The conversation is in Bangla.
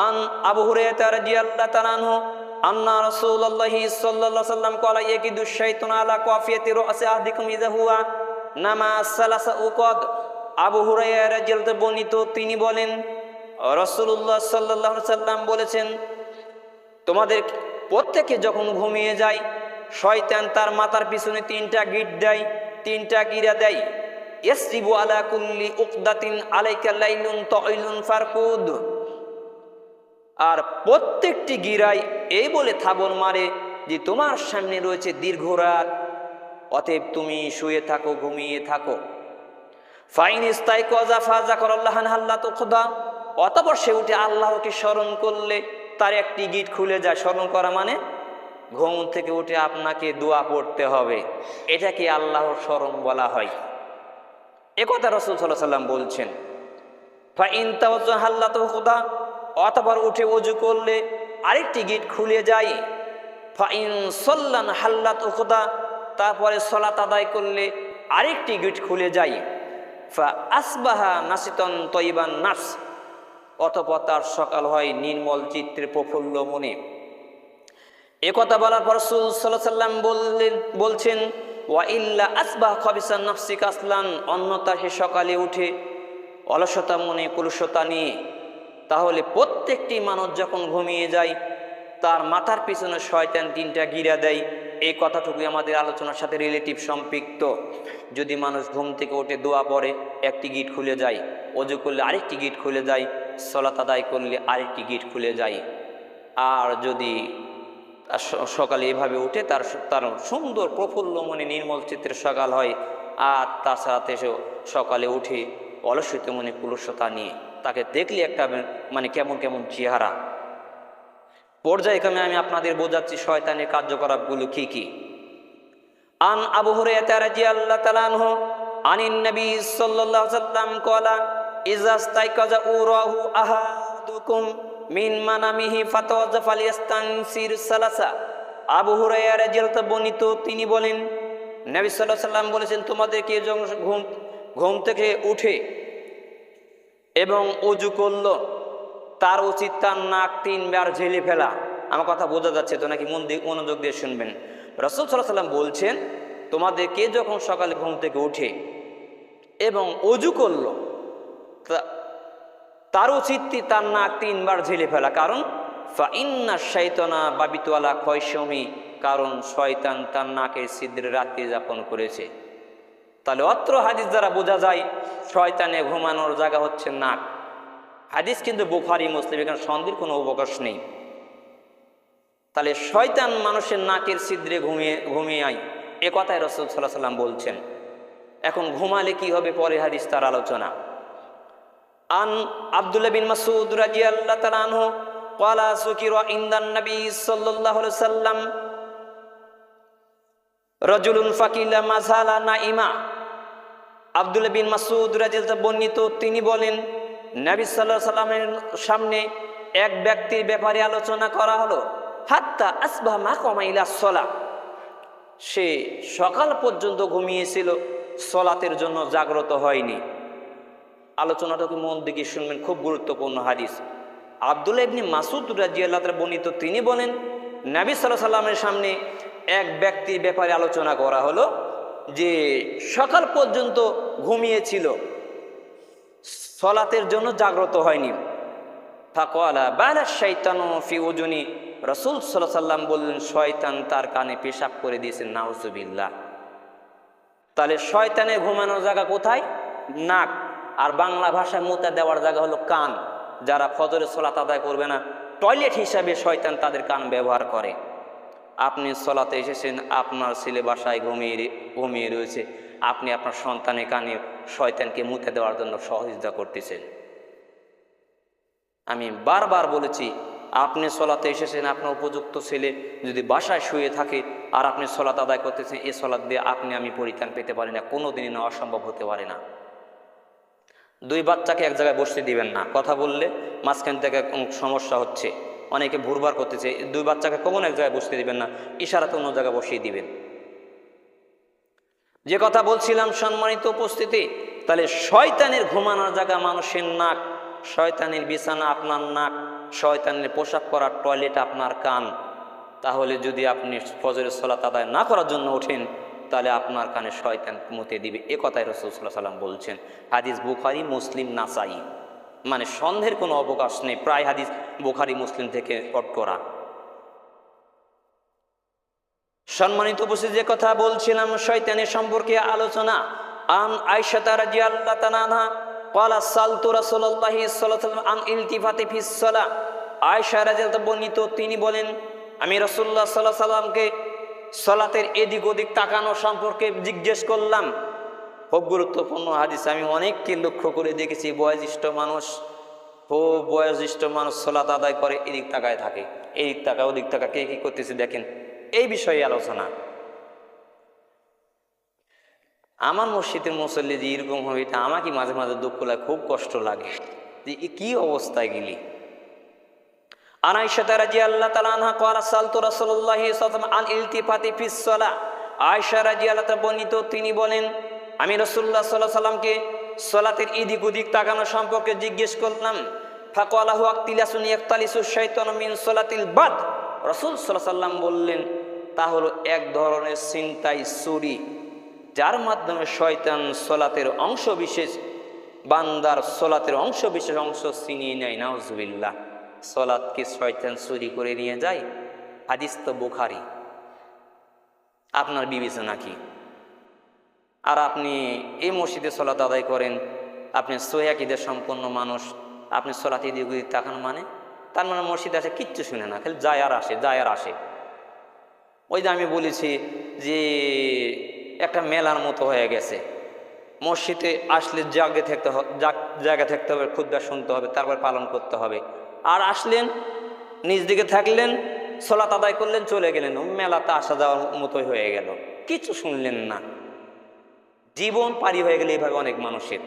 আন আবু হুরায়রা রাদিয়াল্লাহু তাআলা আনহু আন্না রাসূলুল্লাহি সাল্লাল্লাহু আলাইহি ওয়াসাল্লাম ক্বালা ইয়াকিদু শাইতানু আলা কাফিয়াতি রাসি আহদিকুম ইযা হুয়া নামা সালাসা উকদ। আবু হুরায়রা রাদিয়াল্লাহু বর্ণিত, তিনি বলেন রাসূলুল্লাহ সাল্লাল্লাহু আলাইহি ওয়াসাল্লাম বলেছেন, তোমাদের প্রত্যেকে যখন ঘুমিয়ে যায় শয়তান তার মাথার পিছনে 3টা গিট দেয়, 3টা গিরা দেয়। ইয়াসরিবু আলা কুল্লি উকদাতিন আলাইকা লাইলুন তাইলুন ফারকুদ। আর প্রত্যেকটি গিরায় এই বলে থাবর মারে যে তোমার সামনে রয়েছে দীর্ঘ রাত, অতএব তুমি শুয়ে থাকো, ঘুমিয়ে থাকো। ফাইন ইস্তাইকাযা ফাযাকারাল্লাহ হাল্লাতু খুদা। অতঃপর সে উঠে আল্লাহকে স্মরণ করলে তার একটি গিট খুলে যায়। স্মরণ করা মানে ঘুম থেকে উঠে আপনাকে দোয়া পড়তে হবে, এটাকে আল্লাহর স্মরণ বলা হয়। একথা রাসূল সাল্লাল্লাহু আলাইহি ওয়াসাল্লাম বলছেন। ফাইন তাওয়াজ্জা হাল্লাতু খুদা। অতঃপর উঠে ওযু করলে আরেকটি গিট খুলে যায়। ফাইন সাল্লান হাল্লাতু খুদা। তারপরে সালাত আদায় করলে আরেকটি গিট খুলে যায়। ফা আসবাহা নাসিতান তাইবান নাফস। অতঃপর তার সকাল হয় নির্মল চিত্রে, প্রফুল্ল মনে। একথা বলার পর রাসূল সাল্লাল্লাহু আলাইহি ওয়াসাল্লাম বলছেন, ওয়া ইল্লা আসবাহ খাবিসান নাফসি কাসলান। অন্যথা সে সকালে উঠে অলসতা মনে, কুলুষতা নিয়ে। তাহলে প্রত্যেকটি মানুষ যখন ঘুমিয়ে যায় তার মাথার পিছনে শয়তান 3টা গিরা দেয়। এই কথাটুকুই আমাদের আলোচনার সাথে রিলেটিভ সম্পৃক্ত। যদি মানুষ ঘুম থেকে উঠে দোয়া পড়ে একটি গিট খুলে যায়, ওযু করলে আরেকটি গিট খুলে যায়, সালাত আদায় করলে আরেকটি গিট খুলে যায়। আর যদি সকালে এভাবে উঠে তার সুন্দর প্রফুল্ল মনে নির্মল চিত্রের সকাল হয়। আর তাছাড়া সে সকালে উঠে অলসিত মনে, কুলুষতা নিয়ে, তাকে দেখলে একটা মানে কেমন কেমন চেহারা। পর্যায়ক্রমে আমি আপনাদের বোঝাচ্ছি শয়তানের কার্যকলাপগুলো কি কি। আন আবু হুরায়রা রাদিয়াল্লাহু তাআলা আনহু আনিন নবী সাল্লাল্লাহু আলাইহি ওয়াসাল্লাম ক্বালা ইযা ইস্তাইকাযা উরাহু আহাদুকুম মিন মানামিহি ফাতাওয়াজ্জা ফালিয়াস্তানসির সালাসা। আবু হুরায়রা রাদিয়াল্লাহু বর্ণিত, তিনি বলেন নবী সাল্লাল্লাহু আলাইহি ওয়াসাল্লাম বলেছেন, তোমাদেরকে যখন ঘুম থেকে উঠে এবং ওযু করলো তার উচিত তার নাক 3বার ঝেলে ফেলা। আমার কথা বোঝা যাচ্ছে তো নাকি? মনোযোগ দিয়ে শুনবেন। রাসূল সাল্লাল্লাহু আলাইহি ওয়াসাল্লাম বলছেন, তোমাদেরকে যখন সকালে ঘুম থেকে উঠে এবং ওযু করলো তার উচিত তার নাক 3বার ঝেলে ফেলা। কারণ ফা ইন্না শাইতানা বাবিতু আলা খয়শমি। কারণ শয়তান তার নাকের ছিদ্রে রাত্রি যাপন করেছে। তাহলে অত্র হাদিস দ্বারা বোঝা যায় শয়তানে ঘুমানোর জায়গা হচ্ছে নাক। হাদিস কিন্তু বুখারী মুসলিম, এখানে সন্দেহের কোনো অবকাশ নেই। তাহলে শয়তান মানুষের নাকের ছিদ্রে ঘুমিয়ে আয়, এ কথাই রাসূল সাল্লাল্লাহু আলাইহি ওয়াসাল্লাম বলছেন। এখন ঘুমালে কি হবে, পরে হাদিস তার আলোচনা। আন আব্দুল্লাহ বিন মাসউদ রাদিয়াল্লাহু তাআলা আনহু ক্বালা যুকিরা ইনদান নবী সাল্লাল্লাহু আলাইহি ওয়াসাল্লাম রাজুলুন ফাকিলা মাযালা নাইমা। আব্দুল্লাহ বিন মাসউদ রাদিয়াল্লাহু বর্ণিত, তিনি বলেন নবী সাল্লাল্লাহু আলাইহি ওয়াসাল্লামের সামনে এক ব্যক্তির ব্যাপারে আলোচনা করা হলো। হাত্তা আসবাহ মা কামা ইলা সালাহ। সে সকাল পর্যন্ত ঘুমিয়েছিল, সালাতের জন্য জাগ্রত হয়নি। আলোচনাটাকে মন দিয়ে শুনবেন, খুব গুরুত্বপূর্ণ হাদিস। আব্দুল্লাহ ইবনে মাসউদ রাদিয়াল্লাহু তাআলা বর্ণিত, তিনি বলেন নবী সাল্লাল্লাহু আলাইহি ওয়াসাল্লামের সামনে এক ব্যক্তির ব্যাপারে আলোচনা করা হলো যে সকাল পর্যন্ত ঘুমিয়েছিল, সালাতের জন্য জাগ্রত হয়নি। ফাকালা বালা শাইতানু ফি উজুনি। রাসূল সাল্লাল্লাহু আলাইহি ওয়াসাল্লাম বললেন, শয়তান তার কানে পেশাব করে দিয়েছে। নাউজুবিল্লাহ। তাহলে শয়তানের ঘুমানোর জায়গা কোথায়? নাক। আর বাংলা ভাষায় মুতা দেওয়ার জায়গা হলো কান। যারা ফজরের সালাত আদায় করবে না, টয়লেট হিসাবে শয়তান তাদের কান ব্যবহার করে। আপনি সালাতে এসেছেন, আপনার ছেলে বাসায় ঘুমিয়ে রয়েছে, আপনি আপনার সন্তানের কানে শয়তানকে মুতে দেওয়ার জন্য সহযোগিতা করতেছেন। আমি বারবার বলেছি, আপনি সালাতে এসেছেন, আপনার উপযুক্ত ছেলে যদি বাসায় শুয়ে থাকে আর আপনি সালাত আদায় করতেছেন, এই সালাত দিয়ে আপনি আমি পরিত্রাণ পেতে পারি না, কোনোদিনই না, অসম্ভব হতে পারে না। 2 বাচ্চাকে এক জায়গায় বসতে দিবেন না। কথা বললে মাঝখান থেকে সমস্যা হচ্ছে, অনেকে ভুরবার করতেছে। 2 বাচ্চাকে কখনো এক জায়গায় বসতে দিবেন না, ইশারাতে অন্য জায়গায় বসিয়ে দিবেন। যে কথা বলছিলাম সম্মানিত উপস্থিতি, তাহলে শয়তানের ঘুমানোর জায়গা মানুষের নাক। শয়তানের বিছানা আপনার নাক, শয়তানের পোশাক পরার টয়লেট আপনার কান। তাহলে যদি আপনি ফজরের সালাত আদায় না করার জন্য ওঠেন, তাহলে আপনার কানে শয়তান মুতে দিবে। এ কথাই রাসূল সাল্লাল্লাহু আলাইহি ওয়াসাল্লাম বলছেন। হাদিস বুখারী, মুসলিম, নাসাই। মানে সন্দেহের কোনো অবকাশ নেই, প্রায় হাদিস বুখারী মুসলিম থেকে পট করা। সম্মানিত উপস্থিতি, যে কথা বলছিলাম শয়তানের সম্পর্কে আলোচনা। আন আয়েশা রাদিয়াল্লাহু তাআলা আনহা ক্বালা সালতু রাসূলুল্লাহি সাল্লাল্লাহু আলাইহি ওয়াসাল্লাম আন ইলতিফাতি ফিস সালাহ। আয়েশা রাদিয়াল্লাহু বর্ণিত, তিনি বলেন আমি রাসূলুল্লাহ সাল্লাল্লাহু আলাইহি ওয়াসাল্লামকে সালাতের এদিক ওদিক তাকানো সম্পর্কে জিজ্ঞেস করলাম। খুব গুরুত্বপূর্ণ হাদিস। আমি অনেককে লক্ষ্য করে দেখেছি, বয়োজ্যেষ্ঠ মানুষ সালাত আদায় করে এদিক তাকায় থাকে, এদিক তাকায় ওদিক তাকায়, কে কি করতেছে দেখেন। এই বিষয়ে আলোচনা। আমার মসজিদের মুসল্লি যে এরকম হবে, এটা আমাকে মাঝে মাঝে দুঃখ লাগে, খুব কষ্ট লাগে যে কি অবস্থায় গেলি। আন আয়েশা রাদিয়াল্লাহু তাআলা আনহা ক্বালা সালতু রাসূলুল্লাহি সাল্লাল্লাহু আলাইহি ওয়াসাল্লাম আন ইলতিফাতি ফিস সালাহ। আয়েশা রাদিয়াল্লাহু তাআলা বর্ণিত, তিনি বলেন আমি রাসূলুল্লাহ সাল্লাল্লাহু আলাইহি ওয়াসাল্লামকে সালাতের এদিক ওদিক তাকানো সম্পর্কে জিজ্ঞেস করলাম। ফাকালা হুয়া ইখতিলাসুন ইয়াখতালিসু শাইতানু মিন সালাতিল বাদ। রাসূল সাল্লাল্লাহু আলাইহি ওয়াসাল্লাম বললেন, তা হলো এক ধরনের ছিনতাই, চুরি, যার মাধ্যমে শয়তান সালাতের অংশ বিশেষ, বান্দার সালাতের অংশ বিশেষ অংশ ছিনিয়ে নেয়। নাউজুবিল্লাহ। সালাতকে শয়তান চুরি করে নিয়ে যায়। হাদিস তো বুখারী। আপনার বিবেচনা কি? আর আপনি এই মসজিদে সালাত আদায় করেন, আপনি সহিহ আকীদা সম্পন্ন মানুষ, আপনি সালাতে এদিক ওদিক তাকান, মানে তার মানে মসজিদে আসে কিচ্ছু শুনে না, খালি যায় আর আসে, যায় আর আসে। ওই যে আমি বলেছি যে একটা মেলার মতো হয়ে গেছে। মসজিদে আসলে জায়গা থাকতে হবে, খুতবা শুনতে হবে, তারপর পালন করতে হবে। আর আসলেন, নিজ দিকে থাকলেন, সালাত আদায় করলেন, চলে গেলেন, মেলাতে আসা যাওয়ার মতোই হয়ে গেল, কিছু শুনলেন না। জীবন পারি হয়ে গেলে এইভাবে অনেক মানুষের।